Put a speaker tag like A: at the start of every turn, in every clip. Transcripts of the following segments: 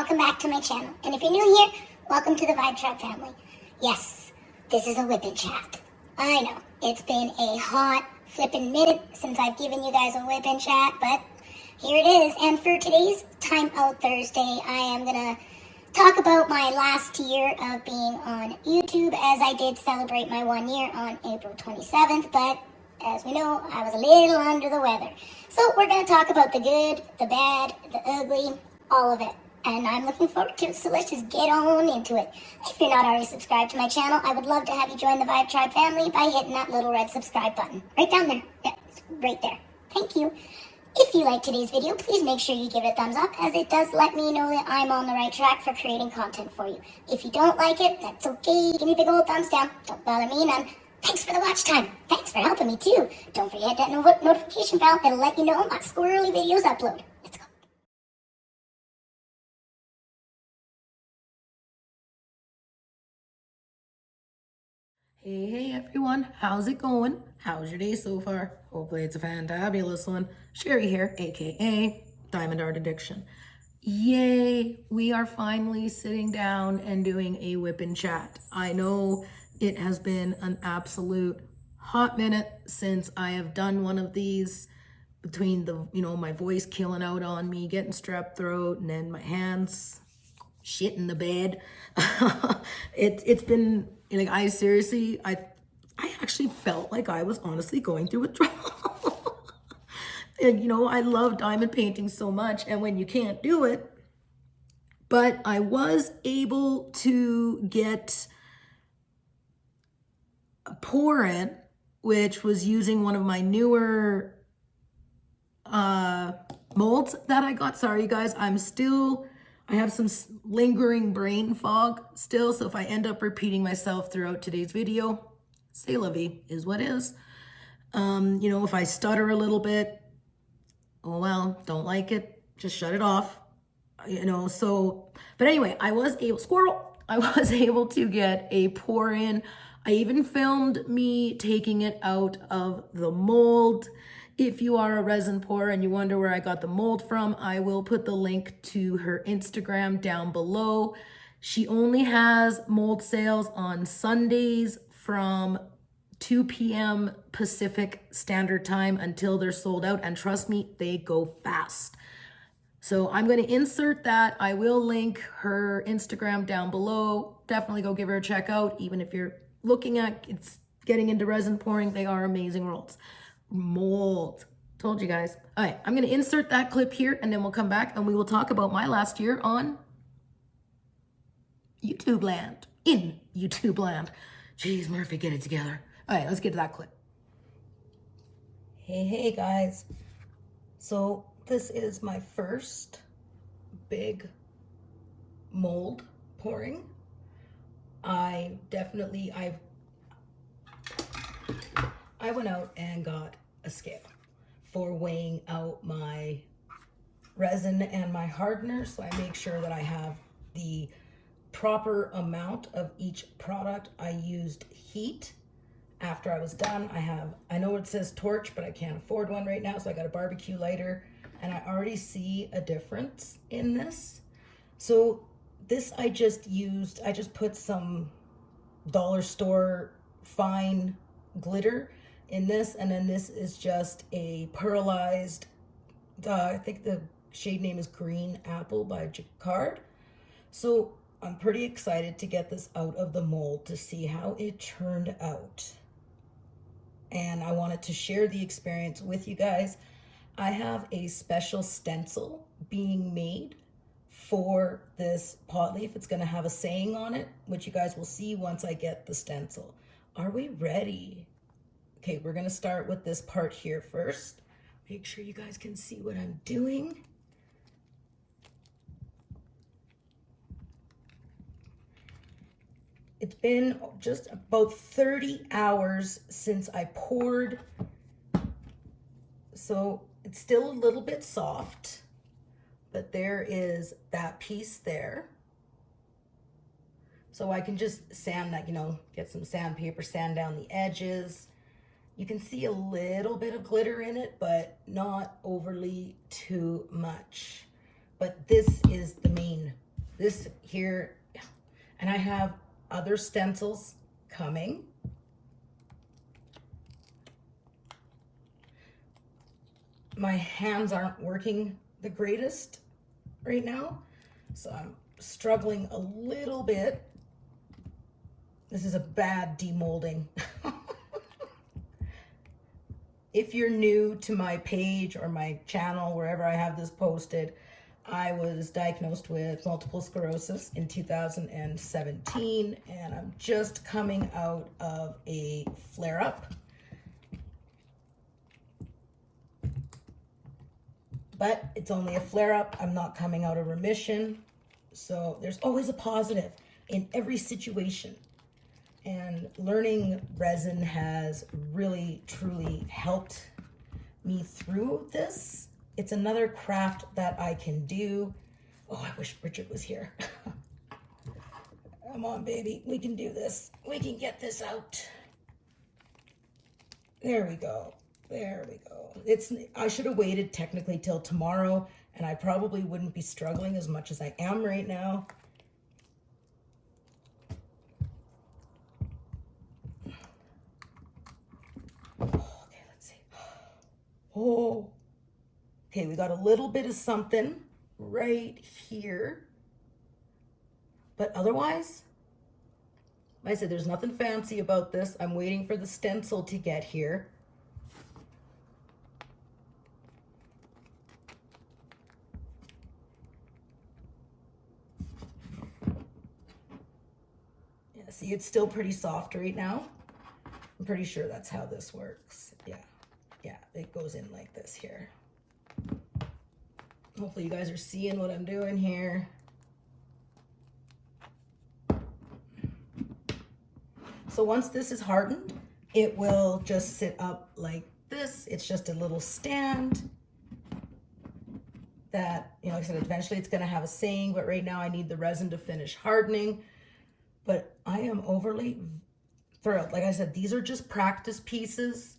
A: welcome back to my channel. And if you're new here, welcome to the Vibetribe family. Yes, this is a whip and chat. I know, it's been a hot flippin' minute since I've given you guys a whip and chat, but here it is. And for today's Timeout Thursday, I am gonna talk about my last year of being on YouTube, as I did celebrate my 1 year on April 27th, but as we know, I was a little under the weather. So we're going to talk about the good, the bad, the ugly, all of it. And I'm looking forward to it, so let's just get on into it. If you're not already subscribed to my channel, I would love to have you join the Vibetribe family by hitting that little red subscribe button. Right down there. Yeah, it's right there. Thank you. If you like today's video, please make sure you give it a thumbs up, as it does let me know that I'm on the right track for creating content for you. If you don't like it, that's okay. Give me a big old thumbs down. Don't bother me none. Thanks for the watch time. Thanks for helping me too. Don't forget that notification bell. It'll let you know my squirrely videos upload. Let's go.
B: Hey everyone, how's it going? How's your day so far? Hopefully it's a fantabulous one. Sherry here, aka Diamond Art Addiction. Yay, we are finally sitting down and doing a whip and chat. I know it has been an absolute hot minute since I have done one of these, between the, my voice killing out on me, getting strep throat, and then my hands shit in the bed. It's been like, I actually felt like I was honestly going through withdrawal. And I love diamond painting so much, and when you can't do it, but I was able to get a pour in, which was using one of my newer molds that I got. Sorry you guys, I have some lingering brain fog still, so if I end up repeating myself throughout today's video, c'est la vie, is what is. If I stutter a little bit, oh well, don't like it, just shut it off. But anyway, I was able to get a pour in. I even filmed me taking it out of the mold. If you are a resin pourer and you wonder where I got the mold from, I will put the link to her Instagram down below. She only has mold sales on Sundays from 2 p.m. Pacific Standard Time until they're sold out. And trust me, they go fast. So I'm going to insert that. I will link her Instagram down below. Definitely go give her a check out. Even if you're looking at getting into resin pouring, they are amazing mold. Told you guys. All right, I'm going to insert that clip here, and then we'll come back and we will talk about my last year on YouTube land. In YouTube land. Jeez, Murphy, get it together. All right, let's get to that clip. Hey guys. So this is my first big mold pouring. I went out and got a scale for weighing out my resin and my hardener, so I make sure that I have the proper amount of each product. I used heat after I was done. I know it says torch, but I can't afford one right now, so I got a barbecue lighter, and I already see a difference in this. So this I just put some dollar store fine glitter in this, and then this is just a pearlized, I think the shade name is Green Apple by Jacquard. So I'm pretty excited to get this out of the mold to see how it turned out. And I wanted to share the experience with you guys. I have a special stencil being made for this pot leaf. It's going to have a saying on it, which you guys will see once I get the stencil. Are we ready? Okay, we're going to start with this part here first. Make sure you guys can see what I'm doing. It's been just about 30 hours since I poured, so it's still a little bit soft, but there is that piece there. So I can just sand that, get some sandpaper, sand down the edges. You can see a little bit of glitter in it, but not overly too much. But this is the main This here, and I have other stencils coming. My hands aren't working the greatest right now, so I'm struggling a little bit. This is a bad demolding. If you're new to my page or my channel, wherever I have this posted, I was diagnosed with multiple sclerosis in 2017, and I'm just coming out of a flare-up. But it's only a flare-up. I'm not coming out of remission. So there's always a positive in every situation. And learning resin has really, truly helped me through this. It's another craft that I can do. Oh, I wish Richard was here. Come on, baby. We can do this. We can get this out. There we go. There we go. I should have waited technically till tomorrow, and I probably wouldn't be struggling as much as I am right now. Okay, let's see. Oh, okay, we got a little bit of something right here. But otherwise, like I said, there's nothing fancy about this. I'm waiting for the stencil to get here. Yeah, see, it's still pretty soft right now. I'm pretty sure that's how this works. Yeah, it goes in like this here. Hopefully you guys are seeing what I'm doing here. So once this is hardened, it will just sit up like this. It's just a little stand that, like I said, eventually it's gonna have a saying, but right now I need the resin to finish hardening. But I am overly thrilled. Like I said, these are just practice pieces.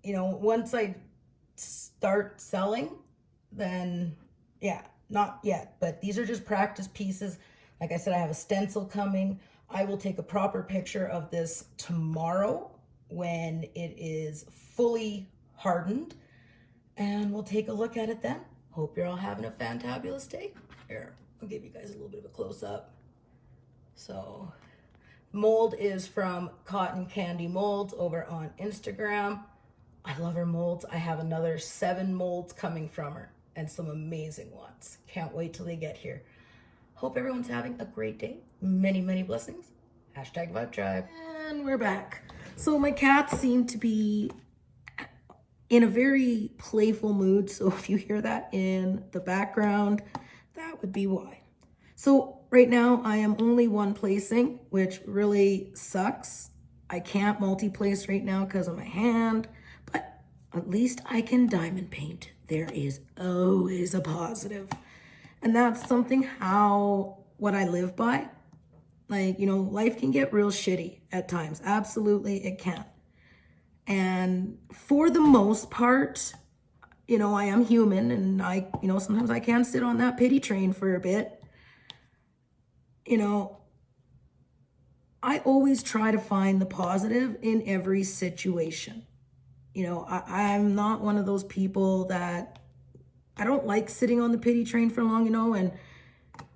B: Once I start selling, then yeah, not yet, but these are just practice pieces. Like I said, I have a stencil coming. I will take a proper picture of this tomorrow when it is fully hardened, and we'll take a look at it then. Hope you're all having a fantabulous day. Here, I'll give you guys a little bit of a close-up. So mold is from Cotton Candy Molds over on Instagram. I love her molds. I have another 7 molds coming from her and some amazing ones. Can't wait till they get here. Hope everyone's having a great day. Many, many blessings. #Vibetribe. And we're back. So my cats seem to be in a very playful mood. So if you hear that in the background, that would be why. So right now I am only one placing, which really sucks. I can't multi-place right now because of my hand, but at least I can diamond paint. There is always a positive. And that's something what I live by. Like, life can get real shitty at times. Absolutely, it can. And for the most part, I am human, and sometimes I can sit on that pity train for a bit. I always try to find the positive in every situation. I'm not one of those people that I don't like sitting on the pity train for long, and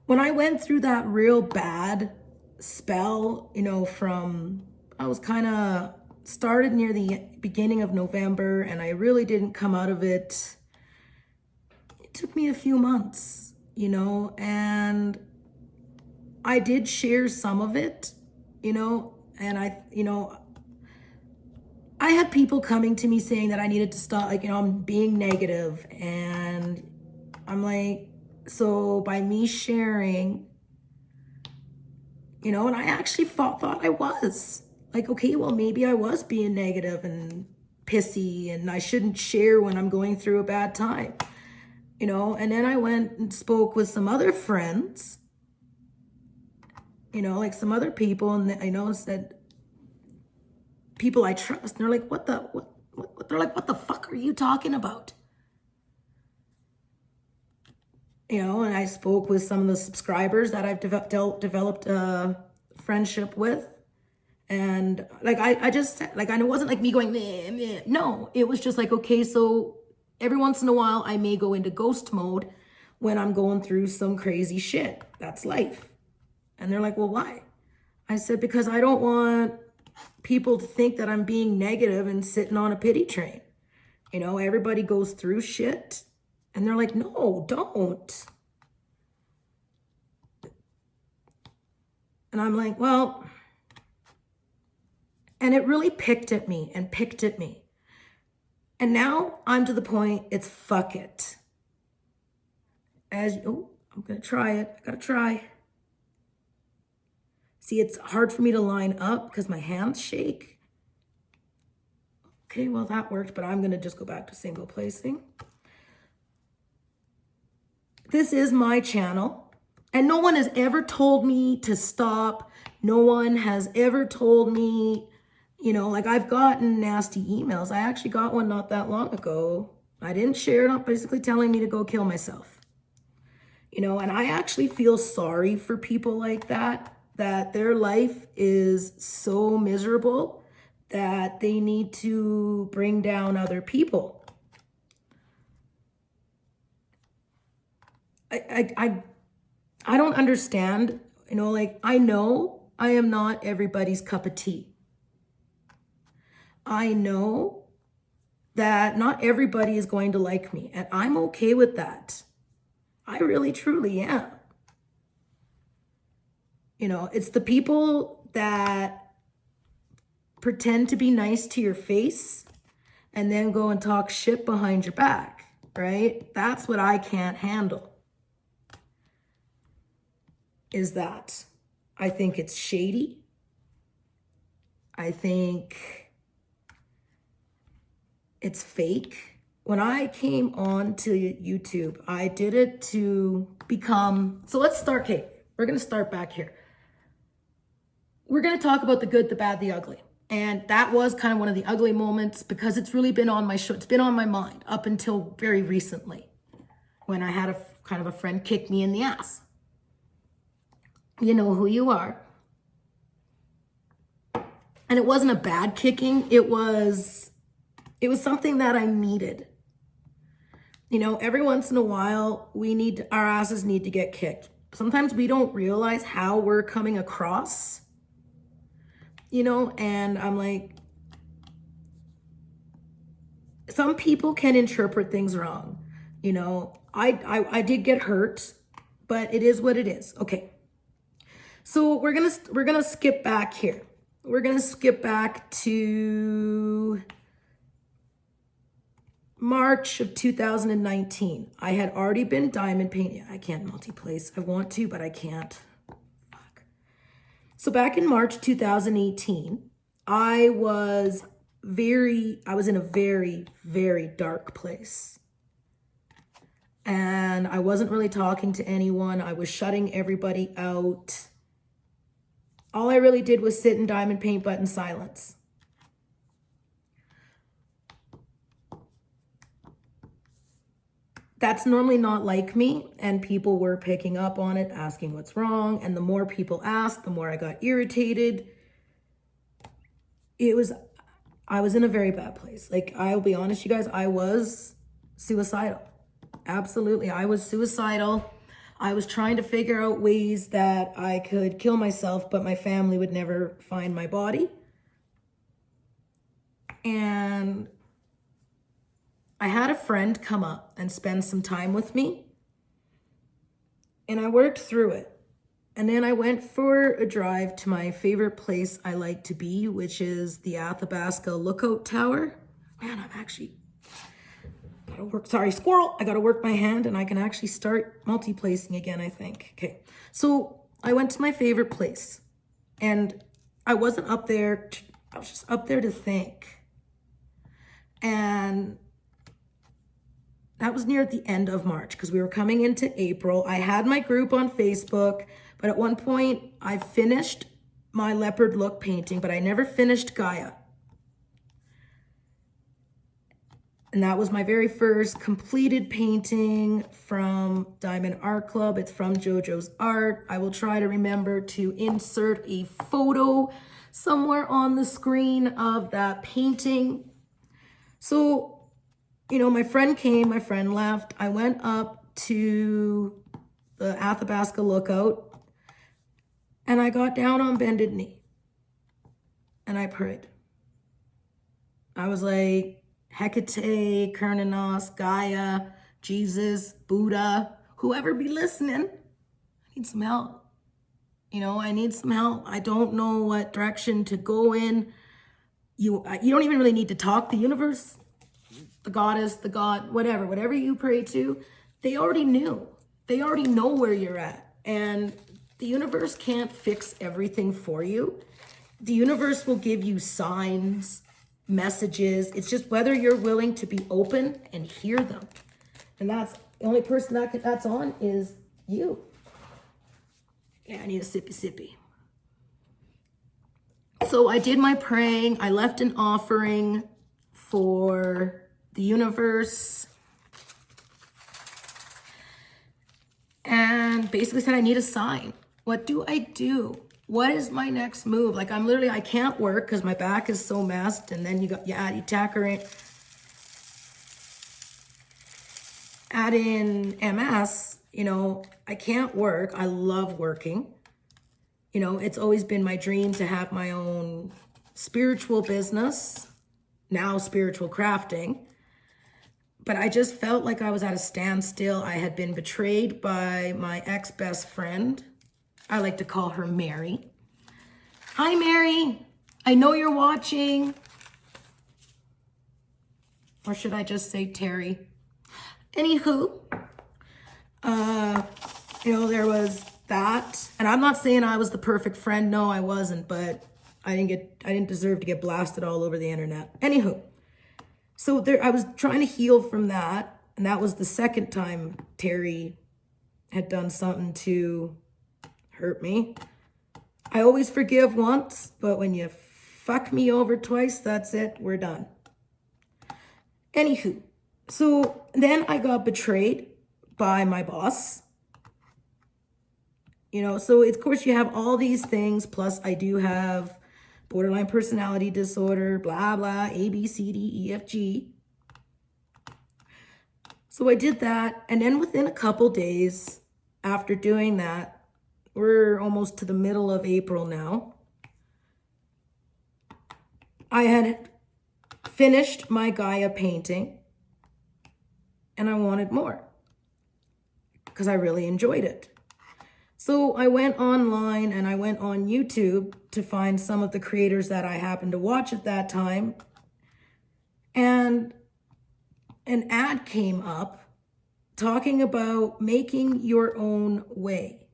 B: when I went through that real bad spell, I was kind of started near the beginning of November, and I really didn't come out of it. It took me a few months, and I did share some of it, and I had people coming to me saying that I needed to stop, I'm being negative, and I'm like, so by me sharing, and I actually thought I was like, okay, well, maybe I was being negative and pissy, and I shouldn't share when I'm going through a bad time, and then I went and spoke with some other friends, like some other people, and I noticed that people I trust, and they're like, what the fuck are you talking about? you know, and I spoke with some of the subscribers that I've developed a friendship with. And like, I just said, like, and it wasn't like me going, meh, meh. No, it was just like, okay, so every once in a while I may go into ghost mode when I'm going through some crazy shit. That's life. And they're like, well, why? I said, because I don't want people to think that I'm being negative and sitting on a pity train. You know, everybody goes through shit. And they're like, no, don't. And I'm like, well, and it really picked at me and picked at me. And now I'm to the point, it's fuck it. Oh, I'm going to try it. I got to try. See, it's hard for me to line up because my hands shake. Okay, well, that worked, but I'm going to just go back to single placing. This is my channel, and no one has ever told me to stop. No one has ever told me, you know, like I've gotten nasty emails. I actually got one not that long ago. I didn't share it, basically telling me to go kill myself. You know, and I actually feel sorry for people like that their life is so miserable that they need to bring down other people. I don't understand, you know, like I know I am not everybody's cup of tea. I know that not everybody is going to like me, and I'm okay with that. I really, truly am. You know, it's the people that pretend to be nice to your face and then go and talk shit behind your back, right? That's what I can't handle. Is that I think it's shady. I think it's fake. When I came on to YouTube, I did it to become, so let's start, okay, we're going to start back here. We're going to talk about the good, the bad, the ugly. And that was kind of one of the ugly moments because it's really been on my show. It's been on my mind up until very recently when I had a kind of a friend kick me in the ass. You know who you are. And it wasn't a bad kicking. It was something that I needed. You know, every once in a while, our asses need to get kicked. Sometimes we don't realize how we're coming across, you know, and I'm like, some people can interpret things wrong. You know, I did get hurt, but it is what it is. Okay. So we're gonna skip back here. We're gonna skip back to March of 2019. I had already been diamond painting. I can't multi-place. I want to, but I can't. Fuck. So back in March 2018, I was in a very, very dark place. And I wasn't really talking to anyone. I was shutting everybody out. All I really did was sit in diamond paint, but in silence. That's normally not like me, and people were picking up on it, asking what's wrong, and the more people asked, the more I got irritated. I was in a very bad place. Like, I'll be honest, you guys, I was suicidal. Absolutely, I was suicidal. I was trying to figure out ways that I could kill myself, but my family would never find my body. And I had a friend come up and spend some time with me. And I worked through it. And then I went for a drive to my favorite place I like to be, which is the Athabasca Lookout Tower. Man, I'm actually gotta work. Sorry, squirrel. I gotta work my hand and I can actually start multi-placing again, I think. Okay. So I went to my favorite place and I wasn't up there. I was just up there to think. And that was near the end of March because we were coming into April. I had my group on Facebook, but at one point I finished my leopard look painting, but I never finished Gaia. And that was my very first completed painting from Diamond Art Club. It's from JoJo's Art. I will try to remember to insert a photo somewhere on the screen of that painting. So, you know, my friend came, my friend left. I went up to the Athabasca Lookout and I got down on bended knee and I prayed. I was like, Hecate, Kernanos, Gaia, Jesus, Buddha, whoever be listening, I need some help. You know, I need some help. I don't know what direction to go in. You don't even really need to talk. The universe, the goddess, the God, whatever you pray to, they already knew. They already know where you're at. And the universe can't fix everything for you. The universe will give you signs, messages. It's just whether you're willing to be open and hear them. And that's the only person that's on is you. Yeah, I need a sippy. So I did my praying. I left an offering for the universe. And basically said I need a sign. What do I do? What is my next move? Like I can't work because my back is so messed. And then you add in MS, you know, I can't work. I love working. You know, it's always been my dream to have my own spiritual business, now spiritual crafting. But I just felt like I was at a standstill. I had been betrayed by my ex-best friend. I like to call her Mary. Hi, Mary. I know you're watching. Or should I just say Terry? Anywho, you know, there was that. And I'm not saying I was the perfect friend. No, I wasn't. But I didn't deserve to get blasted all over the internet. Anywho, so I was trying to heal from that. And that was the second time Terry had done something to hurt me. I always forgive once, but when you fuck me over twice, that's it. We're done. Anywho, so then I got betrayed by my boss. You know, so of course you have all these things. Plus I do have borderline personality disorder, blah, blah, A, B, C, D, E, F, G. So I did that. And then within a couple days after doing that, we're almost to the middle of April now, I had finished my Gaia painting and I wanted more because I really enjoyed it. So I went online and I went on YouTube to find some of the creators that I happened to watch at that time. And an ad came up talking about making your own way,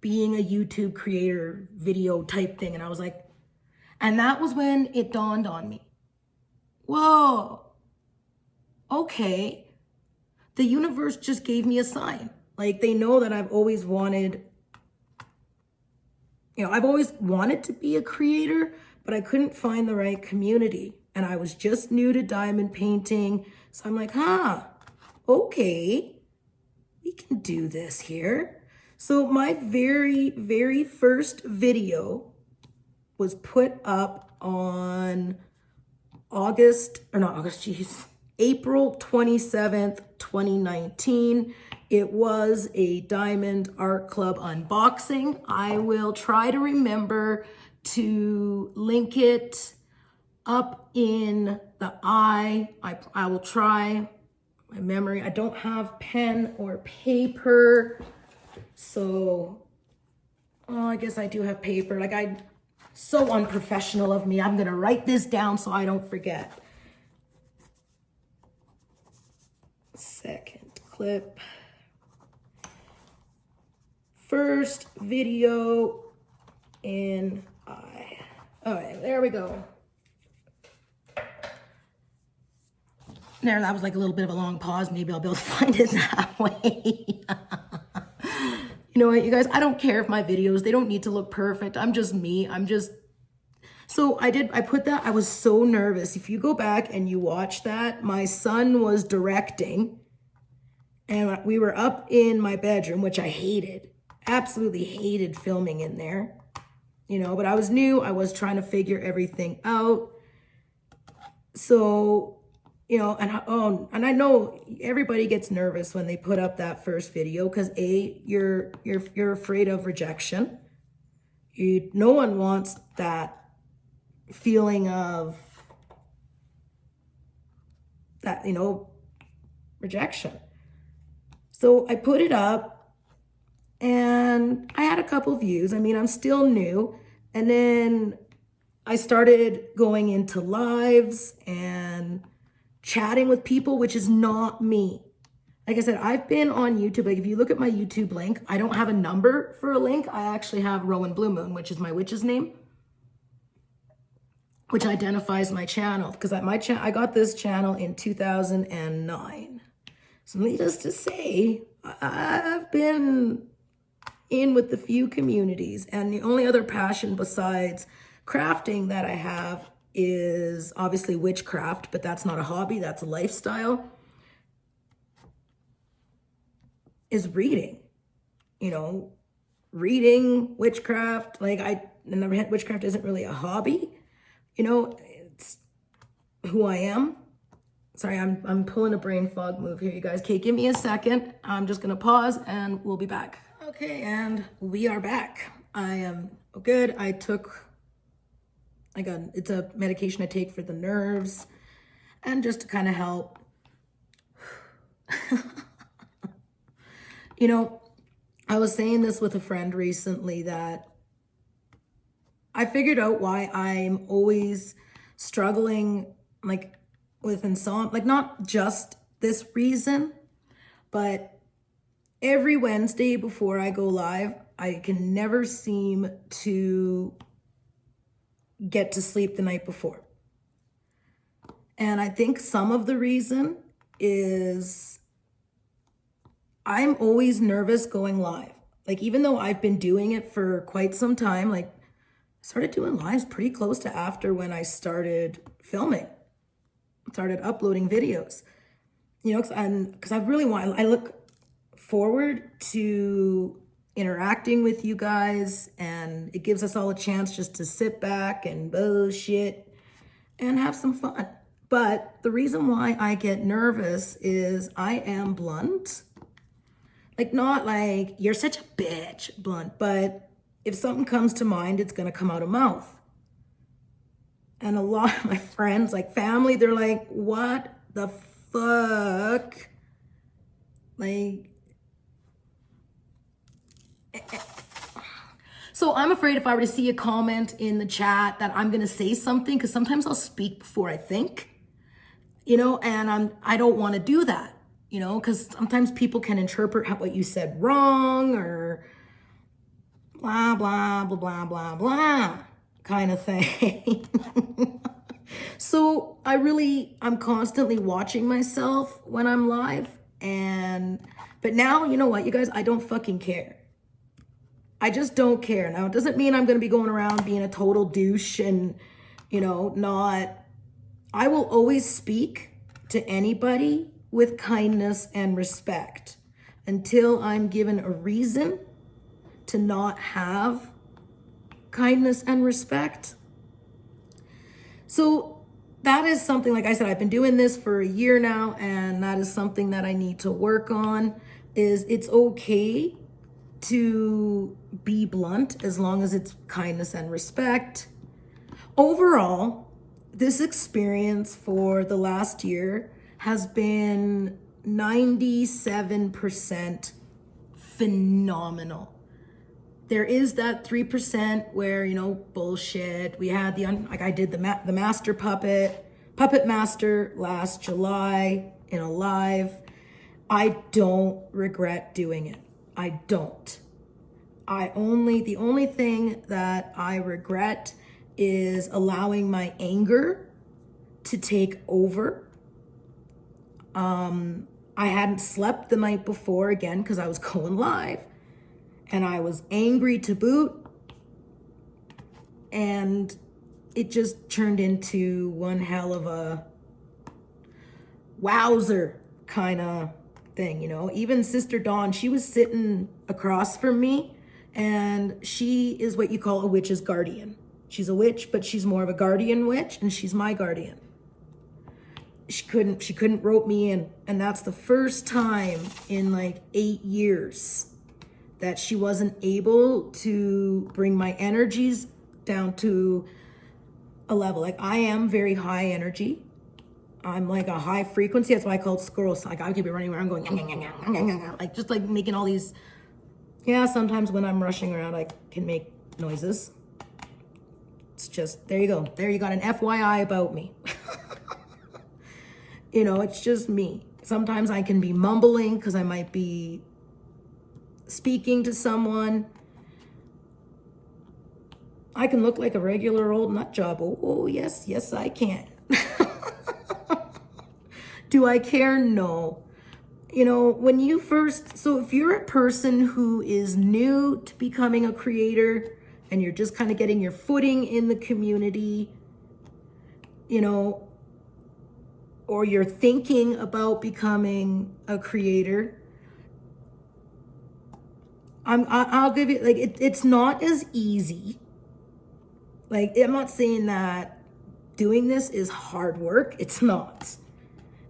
B: being a YouTube creator video type thing. And I was like, and that was when it dawned on me. Whoa, okay. The universe just gave me a sign. Like they know that I've always wanted, you know, I've always wanted to be a creator, but I couldn't find the right community. And I was just new to diamond painting. So I'm like, okay, we can do this here. So my very, very first video was put up on April 27th, 2019. It was a Diamond Art Club unboxing. I will try to remember to link it up in the I will try my memory. I don't have pen or paper. So, I guess I do have paper. Like so unprofessional of me. I'm going to write this down so I don't forget. Second clip. First video in I. All right, there we go. There, that was like a little bit of a long pause. Maybe I'll be able to find it that way. You know what, you guys? I don't care if my videos, they don't need to look perfect. I'm just me. So I put that, I was so nervous. If you go back and you watch that, my son was directing and we were up in my bedroom, which I hated, absolutely hated filming in there, you know, but I was new. I was trying to figure everything out. So, you know, and I know everybody gets nervous when they put up that first video because you're afraid of rejection. No one wants that feeling of that, you know, rejection. So I put it up and I had a couple views. I mean, I'm still new. And then I started going into lives and chatting with people, which is not me. Like I said, I've been on YouTube. Like if you look at my YouTube link, I don't have a number for a link. I actually have Rowan Blue Moon, which is my witch's name, which identifies my channel. Because I got this channel in 2009. So needless to say, I've been in with the few communities, and the only other passion besides crafting that I have is obviously witchcraft, but that's not a hobby, that's a lifestyle, is reading. You know, reading, witchcraft, and witchcraft isn't really a hobby. You know, it's who I am. Sorry, I'm pulling a brain fog move here, you guys. Okay, give me a second. I'm just gonna pause and we'll be back. Okay, and we are back. I am good. It's a medication I take for the nerves and just to kind of help. You know, I was saying this with a friend recently that I figured out why I'm always struggling like with insomnia, like not just this reason, but every Wednesday before I go live, I can never seem to get to sleep the night before. And I think some of the reason is I'm always nervous going live. Like even though I've been doing it for quite some time, like I started doing lives pretty close to after when I started filming, started uploading videos, you know, because I look forward to interacting with you guys, and it gives us all a chance just to sit back and bullshit and have some fun. But the reason why I get nervous is I am blunt. Like not like you're such a bitch blunt, but if something comes to mind, it's gonna come out of mouth. And a lot of my friends, like family, they're like, what the fuck? Like, so I'm afraid if I were to see a comment in the chat that I'm gonna say something, because sometimes I'll speak before I think, you know, and I don't want to do that, you know, because sometimes people can interpret what you said wrong or blah blah blah blah blah blah kind of thing. So I'm constantly watching myself when I'm live, but now, you know what, you guys, I don't fucking care. I just don't care. Now, it doesn't mean I'm going to be going around being a total douche and, you know, I will always speak to anybody with kindness and respect until I'm given a reason to not have kindness and respect. So that is something, like I said, I've been doing this for a year now, and that is something that I need to work on. Is it's okay to be blunt as long as it's kindness and respect. Overall, this experience for the last year has been 97% phenomenal. There is that 3% where, you know, bullshit. We had I did the master puppet master last July in a live. I don't regret doing it. I don't. The only thing that I regret is allowing my anger to take over. I hadn't slept the night before again because I was going live and I was angry to boot. And it just turned into one hell of a wowzer kind of thing, you know. Even Sister Dawn, she was sitting across from me, and she is what you call a witch's guardian. She's a witch, but she's more of a guardian witch, and she's my guardian. She couldn't rope me in, and that's the first time in like 8 years that she wasn't able to bring my energies down to a level. Like, I am very high energy. I'm like a high frequency. That's why I call it squirrel. Like, I could be running around going, like, just like making all these. Yeah, sometimes when I'm rushing around, I can make noises. It's just, there you go. There you got an FYI about me. You know, it's just me. Sometimes I can be mumbling because I might be speaking to someone. I can look like a regular old nut job. Oh, yes, I can. Do I care? No. You know, when you first, so if you're a person who is new to becoming a creator and you're just kind of getting your footing in the community, you know, or you're thinking about becoming a creator, I'll give you, like, it's not as easy. Like, I'm not saying that doing this is hard work. It's not.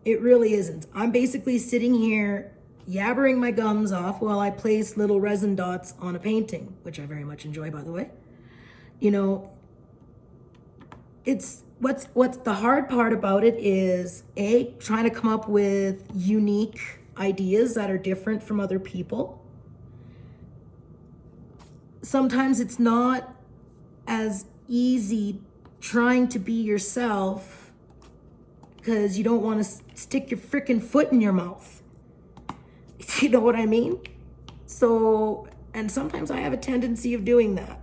B: It really isn't. I'm basically sitting here yabbering my gums off while I place little resin dots on a painting, which I very much enjoy, by the way. You know, it's what's the hard part about it is trying to come up with unique ideas that are different from other people. Sometimes it's not as easy trying to be yourself because you don't want to stick your freaking foot in your mouth. You know what I mean? So, and sometimes I have a tendency of doing that,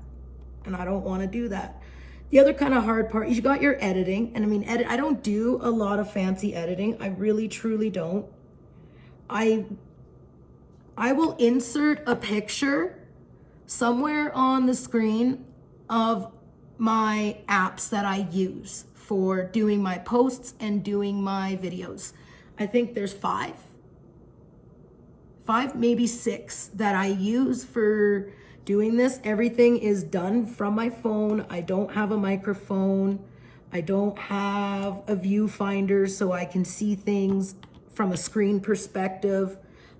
B: and I don't want to do that. The other kind of hard part is you got your editing. And I mean, I don't do a lot of fancy editing. I really, truly don't. I will insert a picture somewhere on the screen of my apps that I use for doing my posts and doing my videos. I think there's five, maybe 6 that I use for doing this. Everything is done from my phone. I don't have a microphone. I don't have a viewfinder so I can see things from a screen perspective.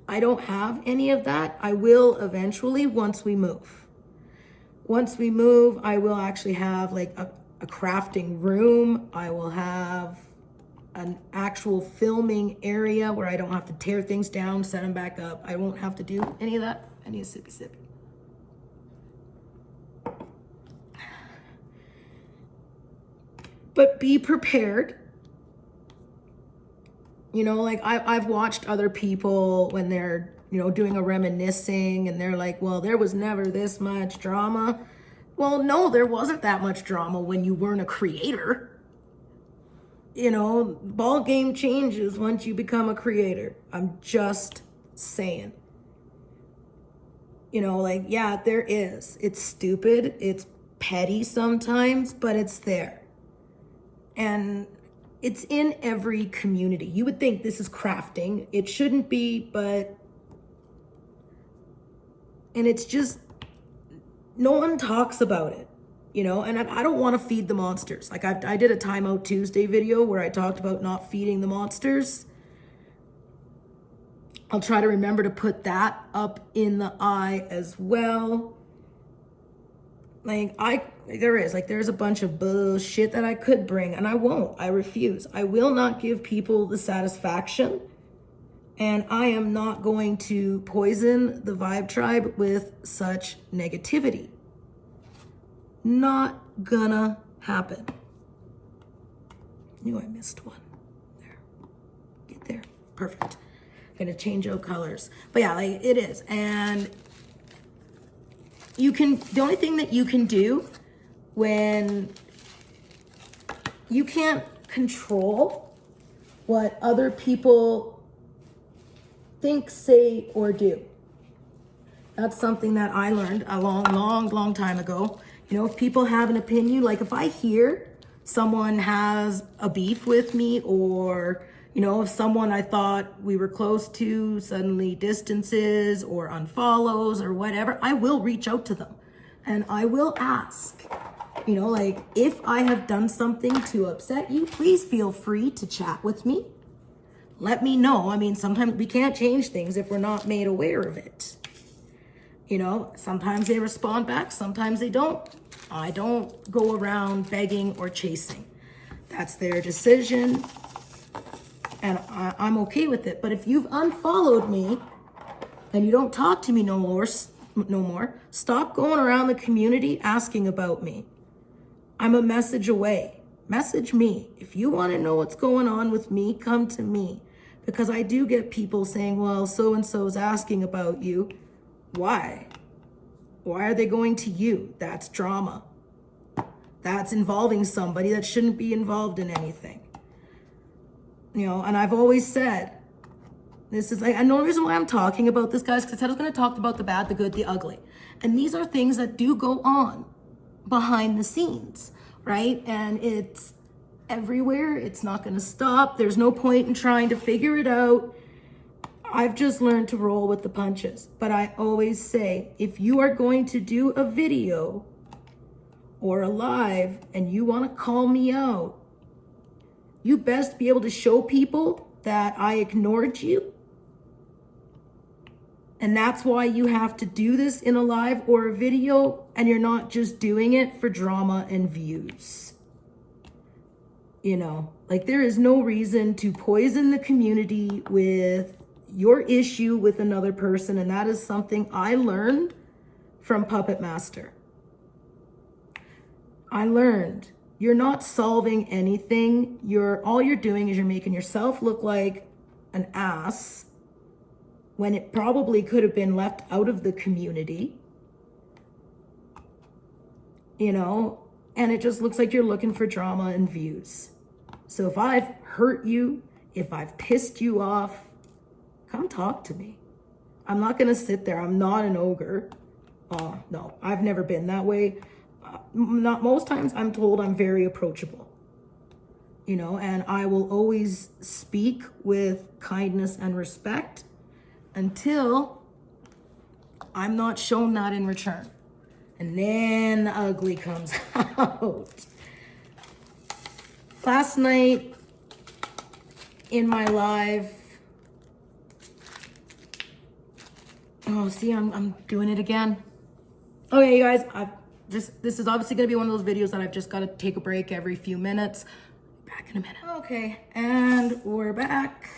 B: I don't have any of that. I will eventually once we move. Once we move, I will actually have like a crafting room. I will have an actual filming area where I don't have to tear things down, set them back up. I won't have to do any of that. I need a sippy. But be prepared. You know, like I've watched other people when they're, you know, doing a reminiscing and they're like, well, there was never this much drama. Well, no, there wasn't that much drama when you weren't a creator. You know, ball game changes once you become a creator. I'm just saying. You know, like, yeah, there is. It's stupid. It's petty sometimes, but it's there. And it's in every community. You would think this is crafting. It shouldn't be, but... And it's just... No one talks about it, you know? And I don't want to feed the monsters. Like, I did a Timeout Tuesday video where I talked about not feeding the monsters. I'll try to remember to put that up in the eye as well. Like, there's a bunch of bullshit that I could bring, and I won't. I refuse. I will not give people the satisfaction, and I am not going to poison the Vibe Tribe with such negativity. Not gonna happen. Knew I missed one. There. Get there. Perfect. Gonna change out colors. But yeah, like, it is. And the only thing that you can do when you can't control what other people think, say, or do. That's something that I learned a long time ago. You know, if people have an opinion, like if I hear someone has a beef with me, or, you know, if someone I thought we were close to suddenly distances or unfollows or whatever, I will reach out to them and I will ask, you know, like, if I have done something to upset you, please feel free to chat with me. Let me know. I mean, sometimes we can't change things if we're not made aware of it. You know, sometimes they respond back, sometimes they don't. I don't go around begging or chasing. That's their decision, and I'm okay with it. But if you've unfollowed me and you don't talk to me no more, stop going around the community asking about me. I'm a message away. Message me. If you want to know what's going on with me, come to me. Because I do get people saying, well, so-and-so is asking about you. Why? Why are they going to you? That's drama. That's involving somebody that shouldn't be involved in anything. You know, and I've always said, this is like, and the only reason why I'm talking about this, guys, because I said I was going to talk about the bad, the good, the ugly. And these are things that do go on behind the scenes, right? And it's everywhere. It's not going to stop. There's no point in trying to figure it out. I've just learned to roll with the punches. But I always say, if you are going to do a video or a live and you want to call me out, you best be able to show people that I ignored you. And that's why you have to do this in a live or a video, and you're not just doing it for drama and views. You know, like, there is no reason to poison the community with your issue with another person. And that is something I learned from Puppet Master. I learned you're not solving anything. All you're doing is you're making yourself look like an ass when it probably could have been left out of the community. You know, and it just looks like you're looking for drama and views. So if I've hurt you, if I've pissed you off, come talk to me. I'm not going to sit there. I'm not an ogre. No, I've never been that way. Not most times I'm told I'm very approachable, you know, and I will always speak with kindness and respect until I'm not shown that in return. And then the ugly comes out. Last night in my live, oh, see, I'm doing it again. Okay, you guys, this is obviously going to be one of those videos that I've just got to take a break every few minutes. Back in a minute. Okay, and we're back.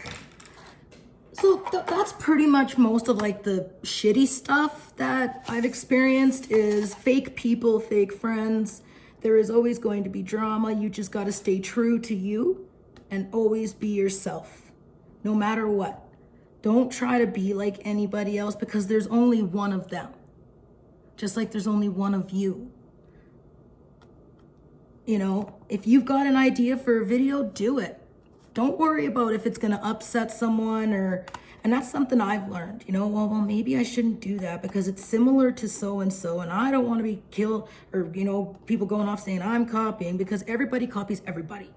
B: So that's pretty much most of like the shitty stuff that I've experienced is fake people, fake friends. There is always going to be drama. You just got to stay true to you and always be yourself, no matter what. Don't try to be like anybody else because there's only one of them. Just like there's only one of you. You know, if you've got an idea for a video, do it. Don't worry about if it's going to upset someone and that's something I've learned, you know, well, maybe I shouldn't do that because it's similar to so-and-so and I don't want to be killed or, you know, people going off saying I'm copying because everybody copies everybody.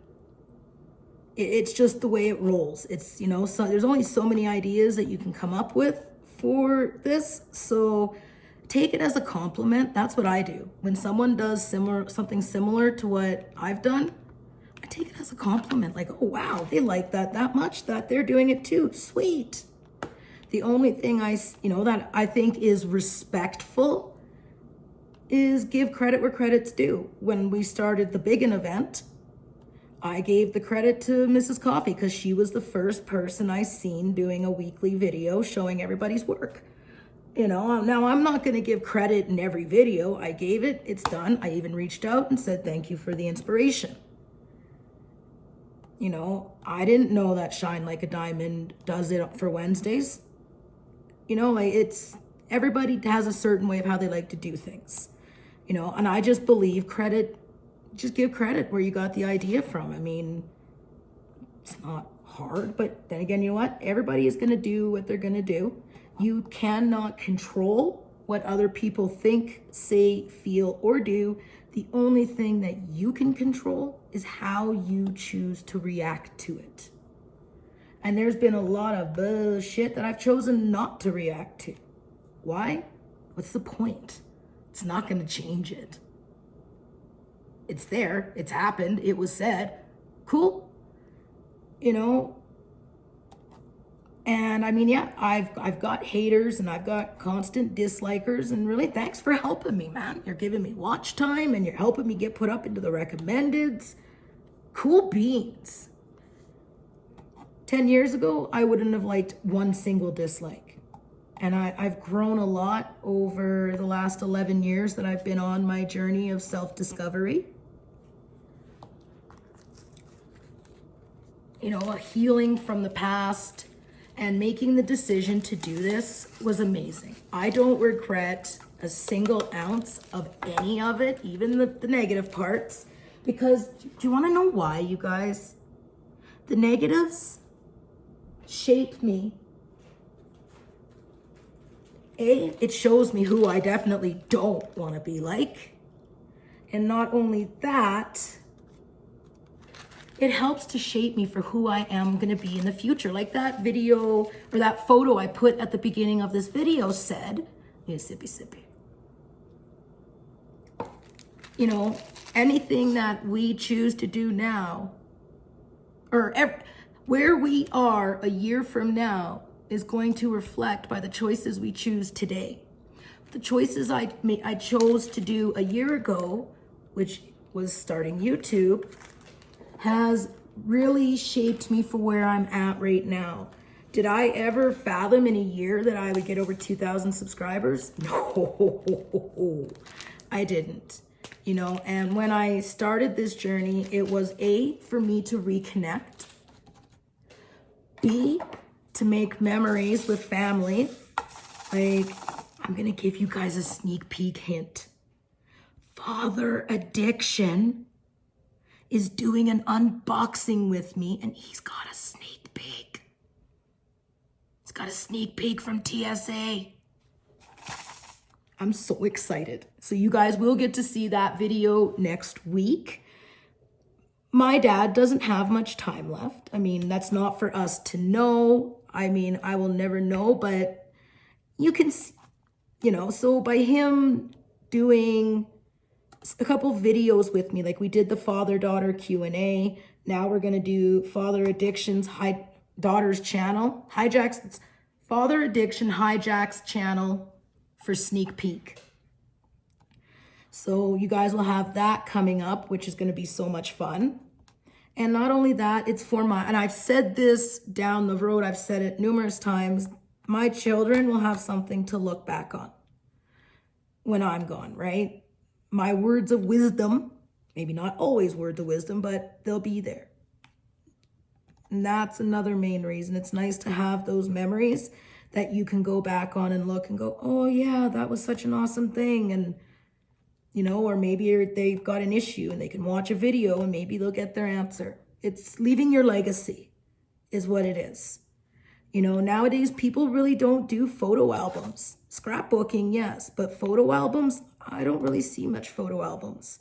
B: It's just the way it rolls. It's, you know, so there's only so many ideas that you can come up with for this. So take it as a compliment. That's what I do. When someone does something similar to what I've done, I take it as a compliment. Like, oh, wow, they like that much that they're doing it too. Sweet. The only thing that I think is respectful is give credit where credit's due. When we started the Biggin event, I gave the credit to Mrs. Coffee because she was the first person I seen doing a weekly video showing everybody's work. You know, now I'm not going to give credit in every video. I gave it, it's done. I even reached out and said, thank you for the inspiration. You know, I didn't know that Shine Like a Diamond does it for Wednesdays. You know, like everybody has a certain way of how they like to do things, you know, and I just believe just give credit where you got the idea from. I mean, it's not hard, but then again, you know what? Everybody is going to do what they're going to do. You cannot control what other people think, say, feel, or do. The only thing that you can control is how you choose to react to it. And there's been a lot of bullshit that I've chosen not to react to. Why? What's the point? It's not going to change it. It's there. It's happened. It was said. Cool. You know? And I mean, yeah, I've got haters and I've got constant dislikers, and really thanks for helping me, man. You're giving me watch time and you're helping me get put up into the recommendeds. Cool beans. 10 years ago, I wouldn't have liked one single dislike. And I've grown a lot over the last 11 years that I've been on my journey of self-discovery. You know, a healing from the past, and making the decision to do this was amazing. I don't regret a single ounce of any of it, even the negative parts, because do you want to know why, you guys? The negatives shape me. It shows me who I definitely don't want to be like. And not only that, it helps to shape me for who I am going to be in the future. Like that video or that photo I put at the beginning of this video said, yeah, sippy. You know, anything that we choose to do now, or where we are a year from now, is going to reflect by the choices we choose today. The choices I chose to do a year ago, which was starting YouTube, has really shaped me for where I'm at right now. Did I ever fathom in a year that I would get over 2,000 subscribers? No, I didn't. You know, and when I started this journey, it was A, for me to reconnect, B, to make memories with family. Like, I'm gonna give you guys a sneak peek hint. Father Addiction is doing an unboxing with me, and he's got a sneak peek. He's got a sneak peek from TSA. I'm so excited. So you guys will get to see that video next week. My dad doesn't have much time left. I mean, that's not for us to know. I mean, I will never know, but you can, you know, so by him doing a couple videos with me, like we did the father-daughter Q&A. Now we're going to do Father Addiction's daughter's channel. Father Addiction hijacks channel for sneak peek. So you guys will have that coming up, which is going to be so much fun. And not only that, it's for and I've said this down the road, I've said it numerous times, my children will have something to look back on when I'm gone, right? My words of wisdom, maybe not always words of wisdom, but they'll be there. And that's another main reason. It's nice to have those memories that you can go back on and look and go, oh yeah, that was such an awesome thing. And, you know, or maybe they've got an issue and they can watch a video and maybe they'll get their answer. It's leaving your legacy is what it is. You know, nowadays people really don't do photo albums. Scrapbooking, yes, but photo albums, I don't really see much photo albums.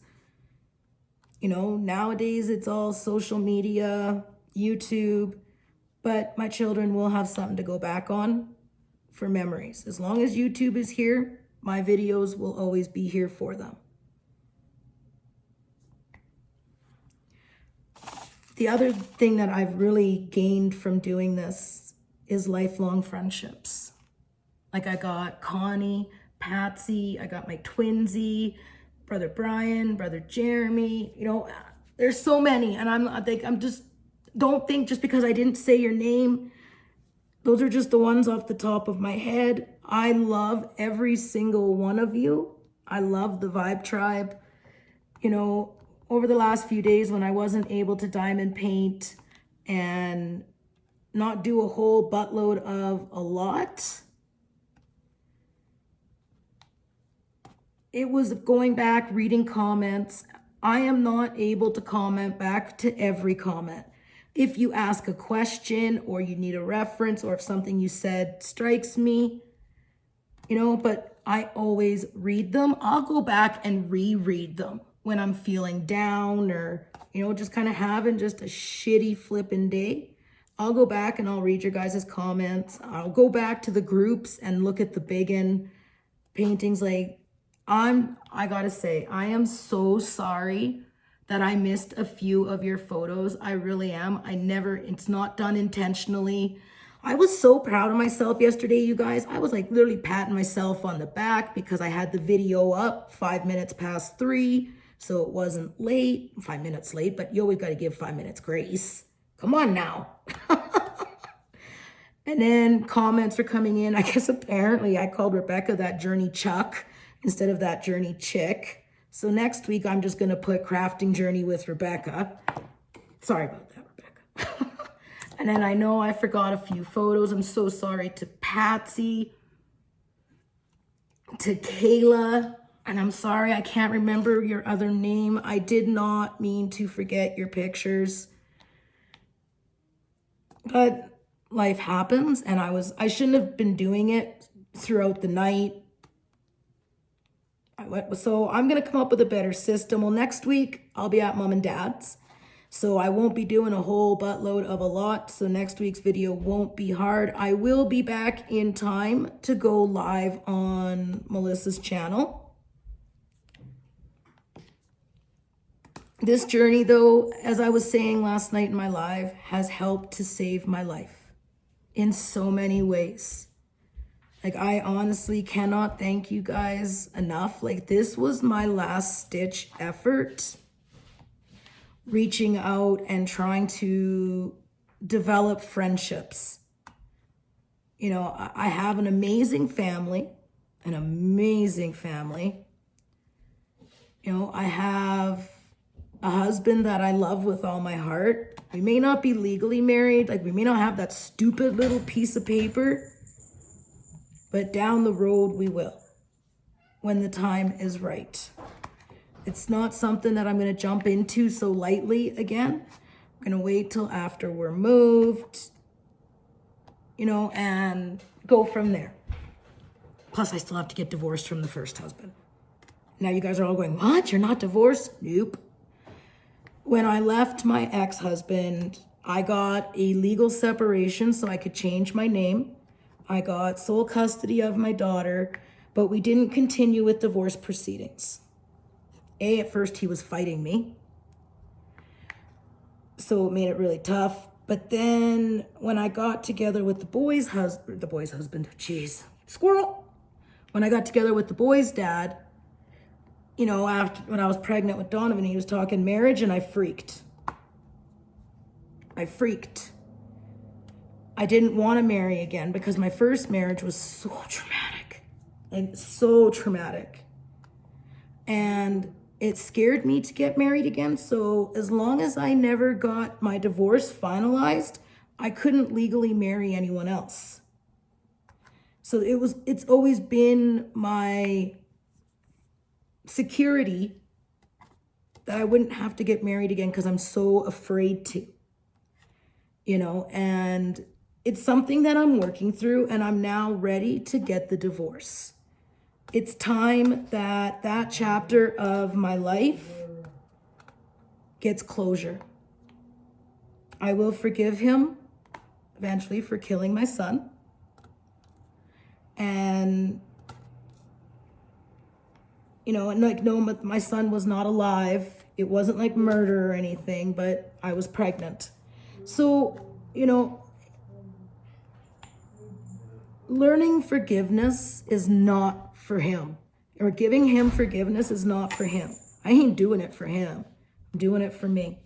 B: You know, nowadays it's all social media, YouTube, but my children will have something to go back on for memories. As long as YouTube is here, my videos will always be here for them. The other thing that I've really gained from doing this is lifelong friendships. Like I got Connie, Patsy, I got my twinsy, brother Brian, brother Jeremy, you know, there's so many. And don't think just because I didn't say your name, those are just the ones off the top of my head. I love every single one of you. I love the Vibetribe. You know, over the last few days when I wasn't able to diamond paint and not do a whole buttload of a lot, it was going back, reading comments. I am not able to comment back to every comment. If you ask a question or you need a reference or if something you said strikes me, you know, but I always read them. I'll go back and reread them. when I'm feeling down or, just kind of having just a shitty flipping day, I'll go back and I'll read your guys' comments. I'll go back to the groups and look at the biggin paintings. Like, I gotta say, I am so sorry that I missed a few of your photos. I really am. It's not done intentionally. I was so proud of myself yesterday, you guys. I was like literally patting myself on the back because I had the video up 5 minutes past 3. So it wasn't late, 5 minutes late, but you always got to give 5 minutes grace. Come on now. And then comments are coming in. I guess apparently I called Rebecca that journey Chuck instead of that journey chick. So next week I'm just going to put crafting journey with Rebecca. Sorry about that, Rebecca. And then I know I forgot a few photos. I'm so sorry to Patsy, to Kayla, and I'm sorry I can't remember your other name. I did not mean to forget your pictures. But life happens, and I shouldn't have been doing it throughout the night. So I'm going to come up with a better system. Well, next week I'll be at Mom and Dad's. So I won't be doing a whole buttload of a lot. So next week's video won't be hard. I will be back in time to go live on Melissa's channel. This journey, though, as I was saying last night in my live, has helped to save my life in so many ways. Like, I honestly cannot thank you guys enough. Like, this was my last ditch effort, reaching out and trying to develop friendships. I have an amazing family, I have a husband that I love with all my heart. We may not be legally married, like we may not have that stupid little piece of paper, but down the road we will, when the time is right. It's not something that I'm going to jump into so lightly again. I'm going to wait till after we're moved, and go from there. Plus, I still have to get divorced from the first husband. Now you guys are all going, what? You're not divorced? Nope. When I left my ex-husband, I got a legal separation so I could change my name. I got sole custody of my daughter, but we didn't continue with divorce proceedings. At first he was fighting me, so it made it really tough. But then when I got together with the boy's husband, squirrel. When I got together with the boy's dad, after when I was pregnant with Donovan, he was talking marriage, and I freaked. I didn't want to marry again because my first marriage was so traumatic. And it scared me to get married again. So as long as I never got my divorce finalized, I couldn't legally marry anyone else. So it's always been my security that I wouldn't have to get married again because I'm so afraid to, and it's something that I'm working through, and I'm now ready to get the divorce. It's time that chapter of my life gets closure. I will forgive him eventually for killing my son. And, no, my son was not alive. It wasn't like murder or anything, but I was pregnant. So, learning forgiveness is not for him, or giving him forgiveness is not for him. I ain't doing it for him. I'm doing it for me.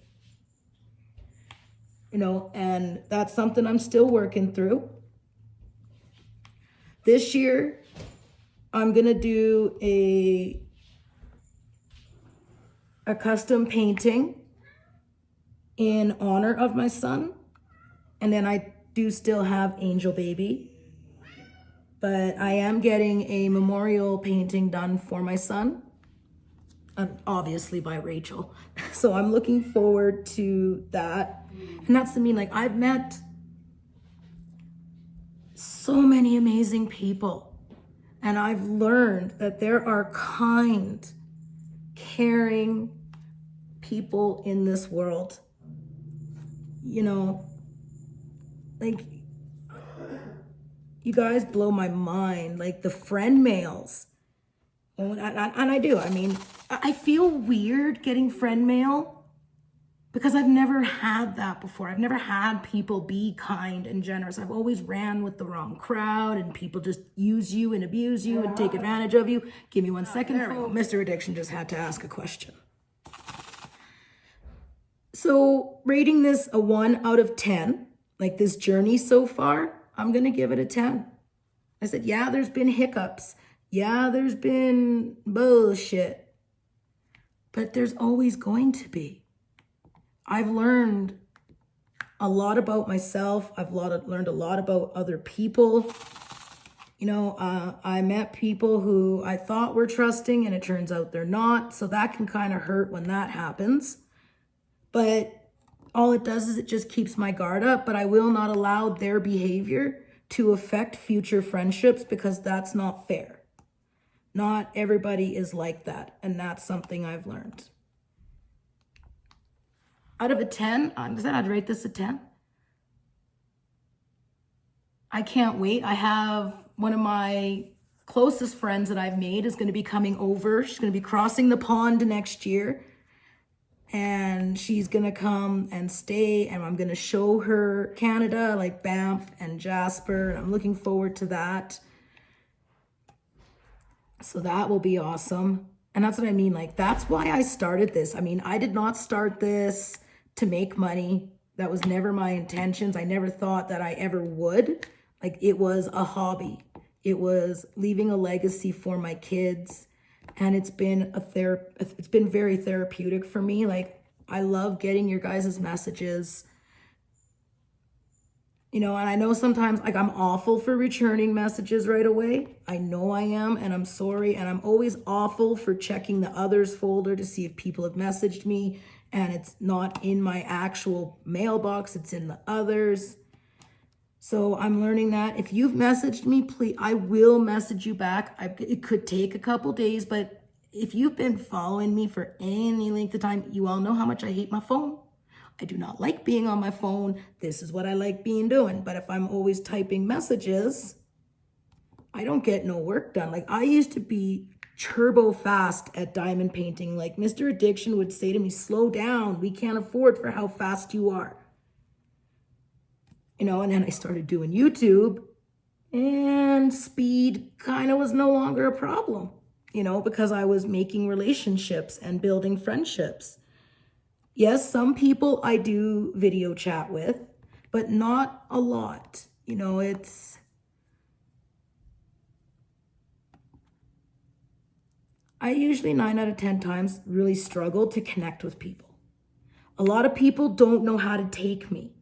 B: And that's something I'm still working through. This year, I'm going to do a custom painting in honor of my son. And then I do still have Angel Baby. But I am getting a memorial painting done for my son, obviously by Rachel. So I'm looking forward to that. And that's I've met so many amazing people. And I've learned that there are kind, caring people in this world. You know, like, you guys blow my mind. Like the friend mails. And I do. I mean, I feel weird getting friend mail because I've never had that before. I've never had people be kind and generous. I've always ran with the wrong crowd and people just use you and abuse you and take advantage of you. Give me 1 second. Mr. Addiction just had to ask a question. So rating this a 1 out of 10, like this journey so far, I'm going to give it a 10. I said, yeah, there's been hiccups. Yeah, there's been bullshit. But there's always going to be. I've learned a lot about myself. I've learned a lot about other people. You know, I met people who I thought were trusting and it turns out they're not. So that can kind of hurt when that happens. But all it does is it just keeps my guard up. But I will not allow their behavior to affect future friendships because that's not fair. Not everybody is like that. And that's something I've learned. Out of a 10, I'd rate this a 10. I can't wait. I have one of my closest friends that I've made is going to be coming over. She's going to be crossing the pond next year. And she's going to come and stay. And I'm going to show her Canada, like Banff and Jasper. And I'm looking forward to that. So that will be awesome. And that's what I mean. Like, that's why I started this. I mean, I did not start this to make money. That was never my intentions. I never thought that I ever would. Like, it was a hobby. It was leaving a legacy for my kids. And it's been it's been very therapeutic for me. Like, I love getting your guys' messages. You know, and I know sometimes, like, I'm awful for returning messages right away. I know I am, and I'm sorry. And I'm always awful for checking the others folder to see if people have messaged me. And it's not in my actual mailbox. It's in the others. So I'm learning that if you've messaged me, please, I will message you back. It could take a couple days, but if you've been following me for any length of time, you all know how much I hate my phone. I do not like being on my phone. This is what I like doing. But if I'm always typing messages, I don't get no work done. Like, I used to be turbo fast at diamond painting. Like, Mr. Addiction would say to me, slow down. We can't afford for how fast you are. You know, and then I started doing YouTube and speed kind of was no longer a problem, you know, because I was making relationships and building friendships. Yes, some people I do video chat with, but not a lot. You know, I usually 9 out of 10 times really struggle to connect with people. A lot of people don't know how to take me.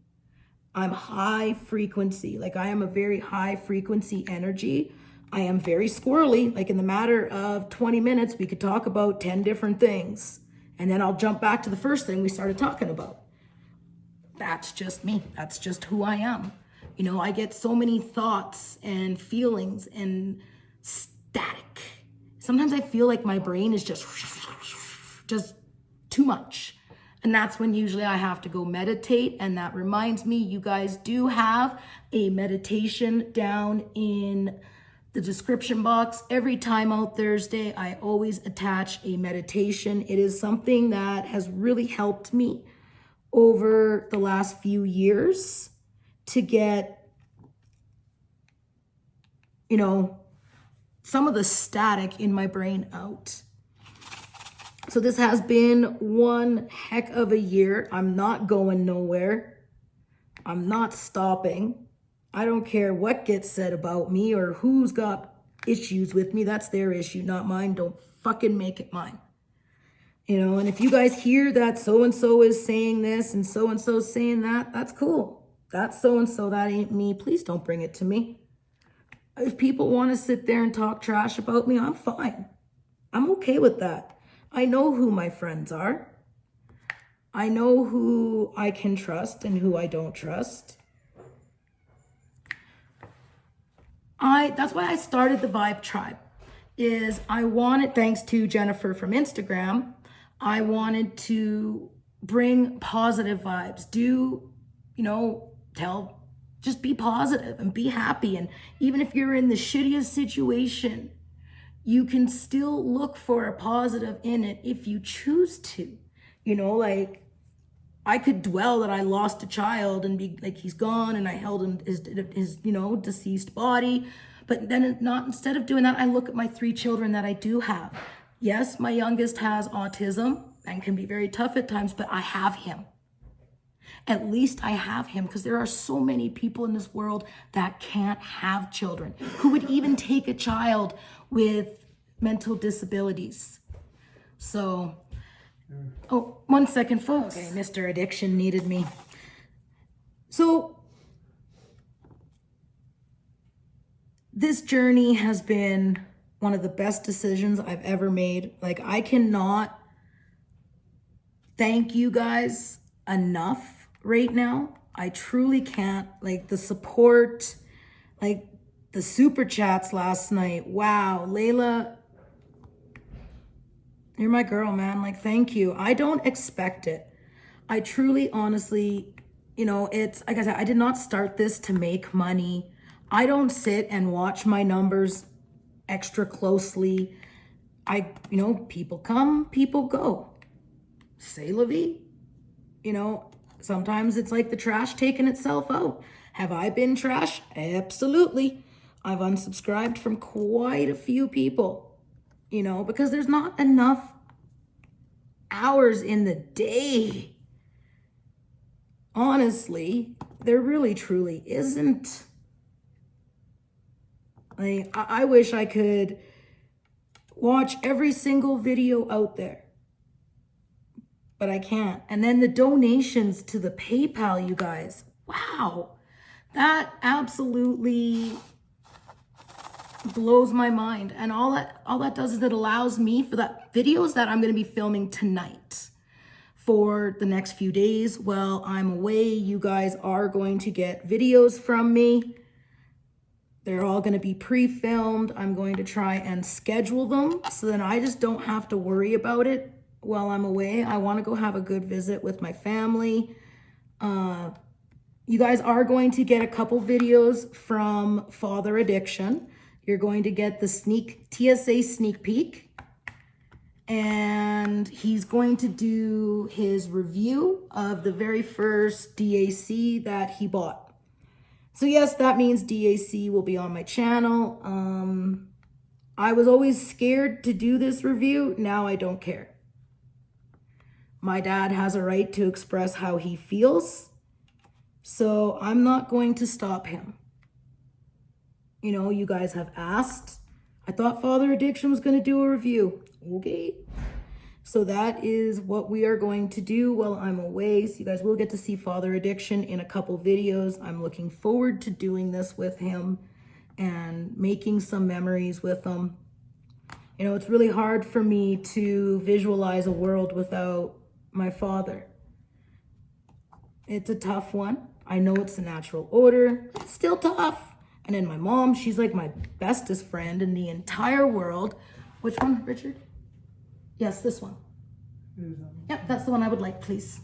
B: I'm high frequency. Like, I am a very high frequency energy. I am very squirrely. Like, in the matter of 20 minutes, we could talk about 10 different things. And then I'll jump back to the first thing we started talking about. That's just me. That's just who I am. You know, I get so many thoughts and feelings and static. Sometimes I feel like my brain is just too much. And that's when usually I have to go meditate. And that reminds me, you guys do have a meditation down in the description box. Every Timeout Thursday, I always attach a meditation. It is something that has really helped me over the last few years to get, you know, some of the static in my brain out. So this has been one heck of a year. I'm not going nowhere. I'm not stopping. I don't care what gets said about me or who's got issues with me. That's their issue, not mine. Don't fucking make it mine. You know, and if you guys hear that so-and-so is saying this and so-and-so saying that, that's cool. That's so-and-so, that ain't me. Please don't bring it to me. If people want to sit there and talk trash about me, I'm fine. I'm okay with that. I know who my friends are. I know who I can trust and who I don't trust. That's why I started the Vibetribe. I wanted, thanks to Jennifer from Instagram, I wanted to bring positive vibes. Just be positive and be happy. And even if you're in the shittiest situation, you can still look for a positive in it if you choose to. Like, I could dwell that I lost a child and be like, he's gone, and I held his deceased body. But then instead of doing that, I look at my 3 children that I do have. Yes, my youngest has autism and can be very tough at times, but I have him. At least I have him, because there are so many people in this world that can't have children, who would even take a child with mental disabilities. So, oh, 1 second, folks. Okay, Mr. Addiction needed me. So, this journey has been one of the best decisions I've ever made. Like, I cannot thank you guys enough right now. I truly can't. Like, the support, like the super chats last night. Wow, Layla, you're my girl, man. Like, thank you. I don't expect it. I truly, honestly, it's like I said, I did not start this to make money. I don't sit and watch my numbers extra closely. People come, people go. C'est la vie. Sometimes it's like the trash taking itself out. Have I been trash? Absolutely. I've unsubscribed from quite a few people, because there's not enough hours in the day. Honestly, there really, truly isn't. Like, I wish I could watch every single video out there, but I can't. And then the donations to the PayPal, you guys. Wow. That absolutely blows my mind. And all that does is it allows me for that videos that I'm going to be filming tonight for the next few days while I'm away. You guys are going to get videos from me. They're all going to be pre-filmed. I'm going to try and schedule them so that I just don't have to worry about it while I'm away. I want to go have a good visit with my family. You guys are going to get a couple videos from Father Addiction. You're going to get the TSA sneak peek. And he's going to do his review of the very first DAC that he bought. So yes, that means DAC will be on my channel. I was always scared to do this review. Now I don't care. My dad has a right to express how he feels. So I'm not going to stop him. You guys have asked. I thought Father Addiction was going to do a review. Okay. So that is what we are going to do while I'm away. So you guys will get to see Father Addiction in a couple videos. I'm looking forward to doing this with him and making some memories with him. It's really hard for me to visualize a world without my father. It's a tough one. I know it's the natural order. It's still tough. And then my mom, she's like my bestest friend in the entire world. Which one, Richard? Yes, this one. Yep, that's the one I would like, please.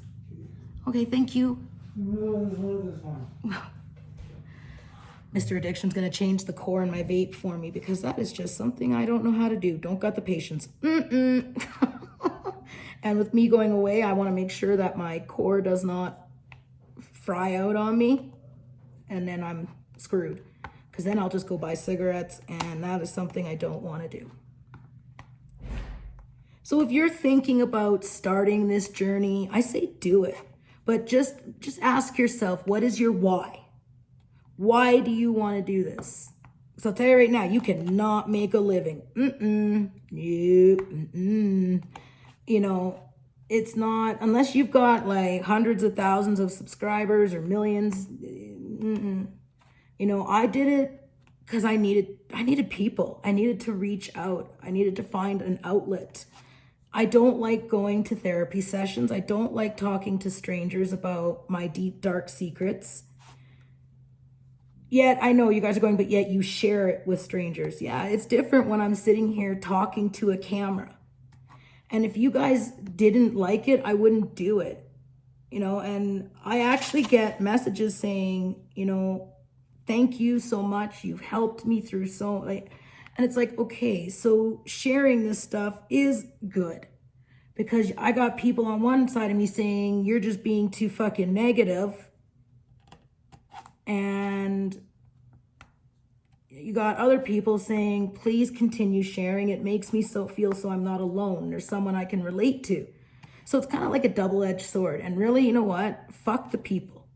B: Okay, thank you.
C: This one.
B: Mr. Addiction's gonna change the core in my vape for me because that is just something I don't know how to do. Don't got the patience. And with me going away, I wanna make sure that my core does not fry out on me, and then I'm screwed. Because then I'll just go buy cigarettes, and that is something I don't wanna do. So if you're thinking about starting this journey, I say do it. But just ask yourself, what is your why? Why do you want to do this? So I'll tell you right now, you cannot make a living. It's not, unless you've got like hundreds of thousands of subscribers or millions. I did it because I needed people. I needed to reach out. I needed to find an outlet. I don't like going to therapy sessions. I don't like talking to strangers about my deep, dark secrets. Yet, I know you guys are going, but yet you share it with strangers. Yeah, it's different when I'm sitting here talking to a camera. And if you guys didn't like it, I wouldn't do it, you know. And I actually get messages saying, you know, thank you so much. You've helped me through so, like, and it's like, okay, so sharing this stuff is good, because I got people on one side of me saying, you're just being too fucking negative. And you got other people saying, please continue sharing. It makes me feel so I'm not alone. There's someone I can relate to. So it's kind of like a double-edged sword. And really, you know what? Fuck the people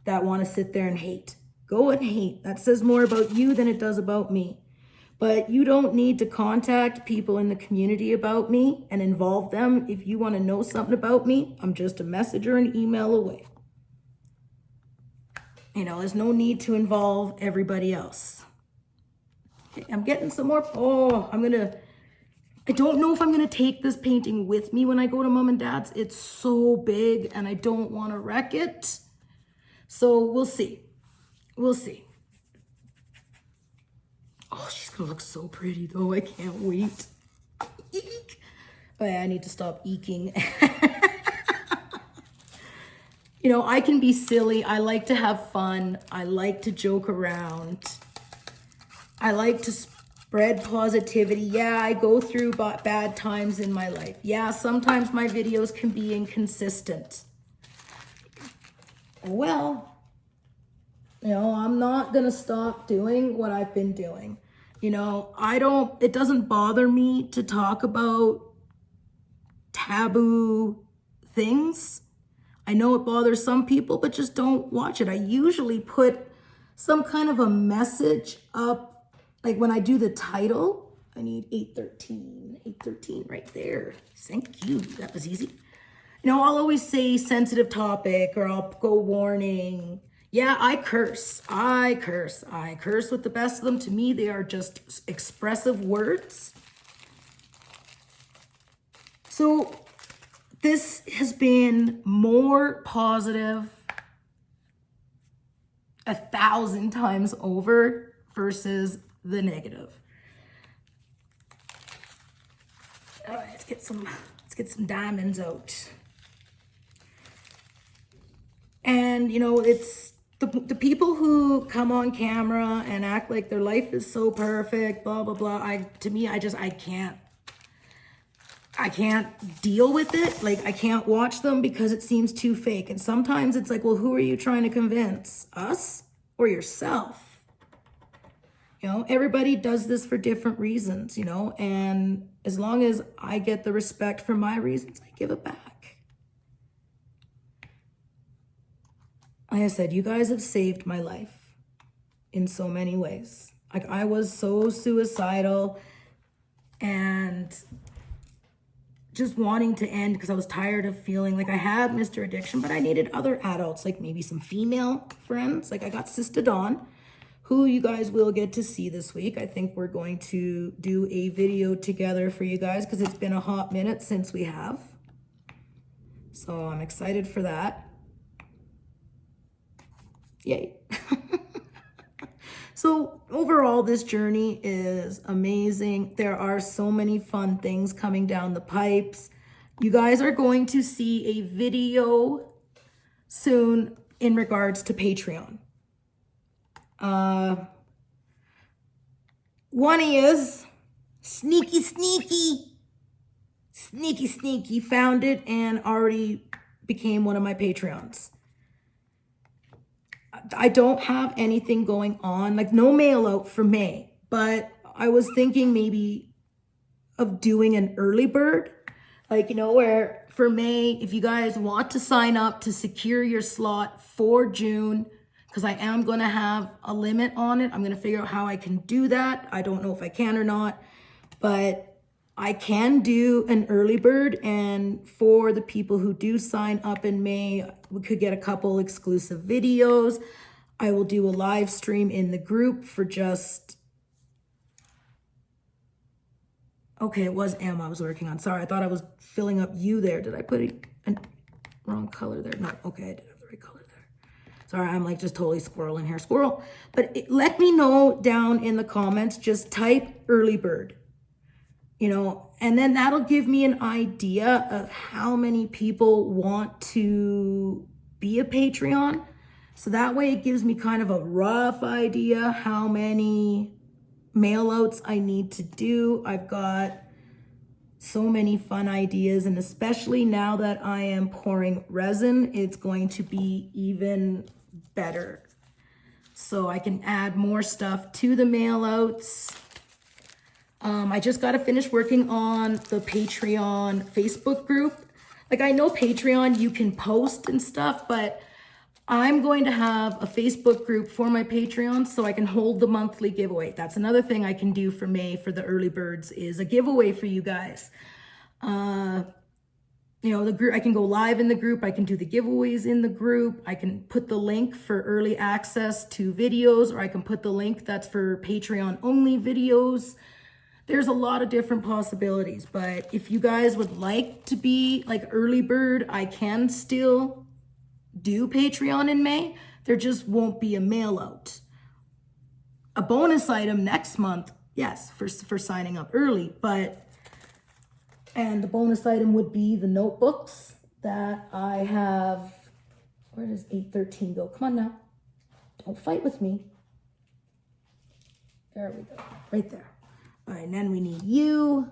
B: that want to sit there and hate. Go and hate. That says more about you than it does about me. But you don't need to contact people in the community about me and involve them. If you want to know something about me, I'm just a message or an email away. You know, there's no need to involve everybody else. Okay, I'm getting some more. I don't know if I'm going to take this painting with me when I go to mom and dad's. It's so big and I don't want to wreck it. So we'll see. We'll see. Oh, she's going to look so pretty though. I can't wait. Eek. Oh yeah, I need to stop eeking. You know, I can be silly. I like to have fun. I like to joke around. I like to spread positivity. Yeah, I go through bad times in my life. Yeah, sometimes my videos can be inconsistent. Well, you know, I'm not going to stop doing what I've been doing. You know, it doesn't bother me to talk about taboo things. I know it bothers some people, but just don't watch it. I usually put some kind of a message up, like when I do the title. I need 813 right there. Thank you. That was easy. You know, I'll always say sensitive topic, or I'll go warning. Yeah, I curse with the best of them. To me, they are just expressive words. So this has been more positive 1,000 times over versus the negative. All right, let's get some diamonds out. And you know, it's the people who come on camera and act like their life is so perfect, blah blah blah. I can't deal with it. Like, I can't watch them because it seems too fake. And sometimes it's like, well, who are you trying to convince? Us or yourself? You know, everybody does this for different reasons, you know, and as long as I get the respect for my reasons, I give it back. Like I said, you guys have saved my life in so many ways. Like, I was so suicidal and just wanting to end because I was tired of feeling like I had Mr. Addiction, but I needed other adults, like maybe some female friends. Like, I got Sister Dawn, who you guys will get to see this week. I think we're going to do a video together for you guys because it's been a hot minute since we have. So I'm excited for that. Yay. So overall, this journey is amazing. There are so many fun things coming down the pipes. You guys are going to see a video soon in regards to Patreon. One is sneaky, found it and already became one of my Patreons. I don't have anything going on, like no mail out for May, but I was thinking maybe of doing an early bird, like, you know, where for May, if you guys want to sign up to secure your slot for June, because I am going to have a limit on it. I'm going to figure out how I can do that. I don't know if I can or not, but I can do an early bird. And for the people who do sign up in May, we could get a couple exclusive videos. I will do a live stream in the group for just... Okay, it was Emma I was working on. Sorry, I thought I was filling up you there. Did I put a wrong color there? No, okay, I did have the right color there. Sorry, I'm like just totally squirreling here. Squirrel. But let me know down in the comments. Just type early bird. you know, and then that'll give me an idea of how many people want to be a Patreon. So that way it gives me kind of a rough idea how many mail outs I need to do. I've got so many fun ideas, and especially now that I am pouring resin, it's going to be even better. So I can add more stuff to the mail outs. I just got to finish working on the Patreon Facebook group. Like, I know Patreon, you can post and stuff, but I'm going to have a Facebook group for my Patreon so I can hold the monthly giveaway. That's another thing I can do for May for the early birds is a giveaway for you guys. You know, the group, I can go live in the group. I can do the giveaways in the group. I can put the link for early access to videos, or I can put the link that's for Patreon only videos. There's a lot of different possibilities, but if you guys would like to be like early bird, I can still do Patreon in May. There just won't be a mail out. A bonus item next month, yes, for signing up early, and the bonus item would be the notebooks that I have. Where does 813 go? Come on now. Don't fight with me. There we go. Right there. All right, and then we need you.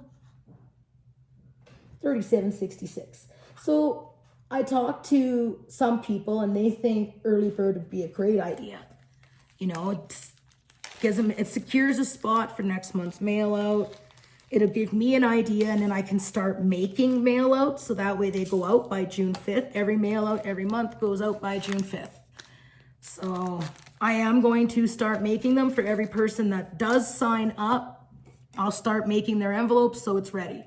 B: 3766. So I talked to some people and they think early bird would be a great idea. You know, it secures a spot for next month's mail out. It'll give me an idea, and then I can start making mail outs. So that way they go out by June 5th. Every mail out every month goes out by June 5th. So I am going to start making them for every person that does sign up. I'll start making their envelopes so it's ready.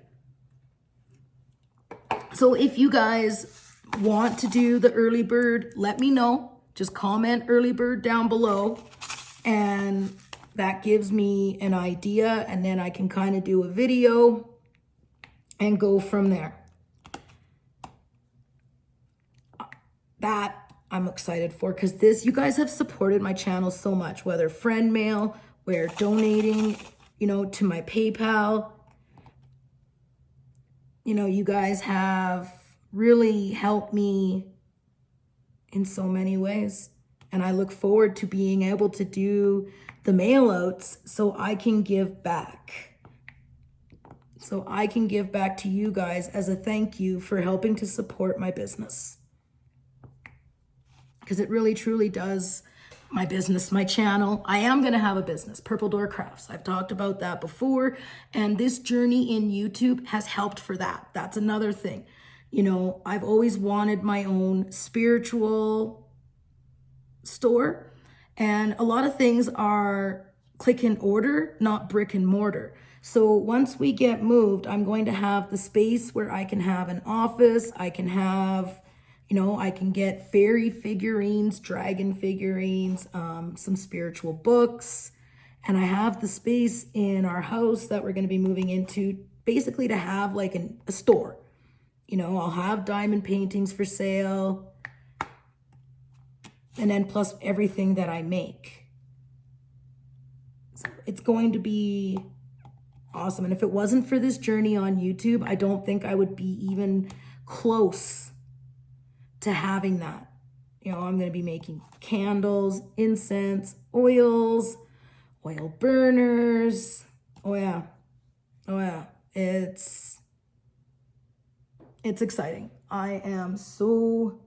B: So if you guys want to do the early bird, let me know. Just comment early bird down below, and that gives me an idea, and then I can kind of do a video and go from there. That I'm excited for, because this, you guys have supported my channel so much, whether friend mail, where donating, you know, to my PayPal. You know, you guys have really helped me in so many ways. And I look forward to being able to do the mail outs so I can give back. So I can give back to you guys as a thank you for helping to support my business. Because it really truly does, my business, my channel. I am going to have a business, Purple Door Crafts. I've talked about that before. And this journey in YouTube has helped for that. That's another thing. You know, I've always wanted my own spiritual store. And a lot of things are click and order, not brick and mortar. So once we get moved, I'm going to have the space where I can have an office. I can have, you know, I can get fairy figurines, dragon figurines, some spiritual books. And I have the space in our house that we're going to be moving into basically to have like a store. You know, I'll have diamond paintings for sale. And then plus everything that I make. So it's going to be awesome. And if it wasn't for this journey on YouTube, I don't think I would be even close to having that. You know, I'm going to be making candles, incense, oils, oil burners. Oh yeah. Oh yeah. It's exciting. I am so...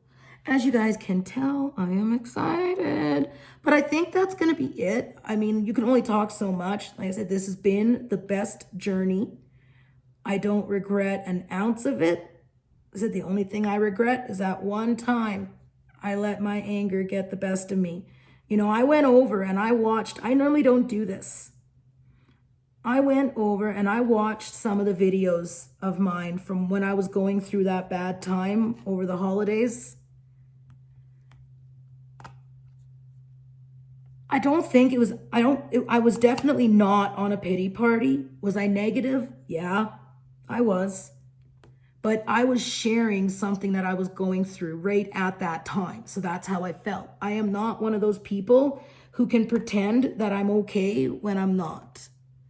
B: As you guys can tell, I am excited. But I think that's going to be it. I mean, you can only talk so much. Like I said, this has been the best journey. I don't regret an ounce of it. I said the only thing I regret is that one time I let my anger get the best of me. You know, I went over and I watched. I normally don't do this. I went over and I watched some of the videos of mine from when I was going through that bad time over the holidays. I don't think it was, I was definitely not on a pity party. Was I negative? Yeah, I was. But I was sharing something that I was going through right at that time. So that's how I felt. I am not one of those people who can pretend that I'm okay when I'm not.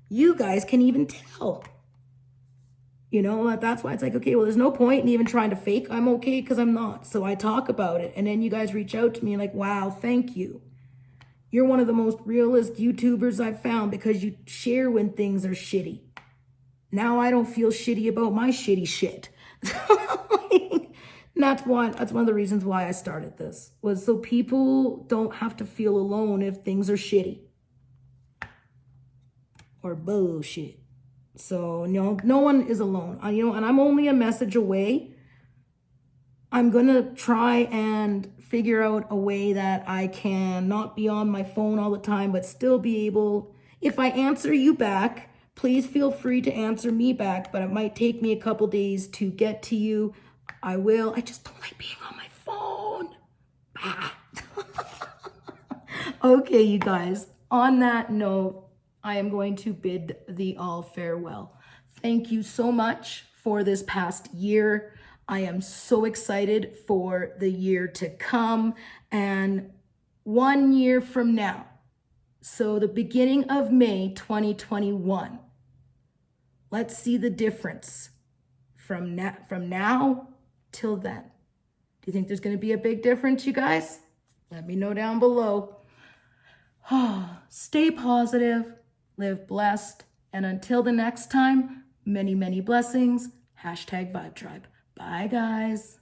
B: You guys can even tell. You know, that's why it's like, okay, well, there's no point in even trying to fake I'm okay, because I'm not. So I talk about it. And then you guys reach out to me like, wow, thank you. You're one of the most realist YouTubers I've found because you share when things are shitty. Now I don't feel shitty about my shitty shit. That's one of the reasons why I started this, was so people don't have to feel alone if things are shitty or bullshit. So no one is alone. And I'm only a message away. I'm gonna try and figure out a way that I can not be on my phone all the time, but still be able, if I answer you back, please feel free to answer me back, but it might take me a couple days to get to you. I will. I just don't like being on my phone. Okay, you guys, on that note, I am going to bid thee all farewell. Thank you so much for this past year. I am so excited for the year to come, and 1 year from now, so the beginning of May 2021, let's see the difference from now till then. Do you think there's going to be a big difference, you guys? Let me know down below. Stay positive, live blessed, and until the next time, many, many blessings. #Vibetribe. Bye, guys.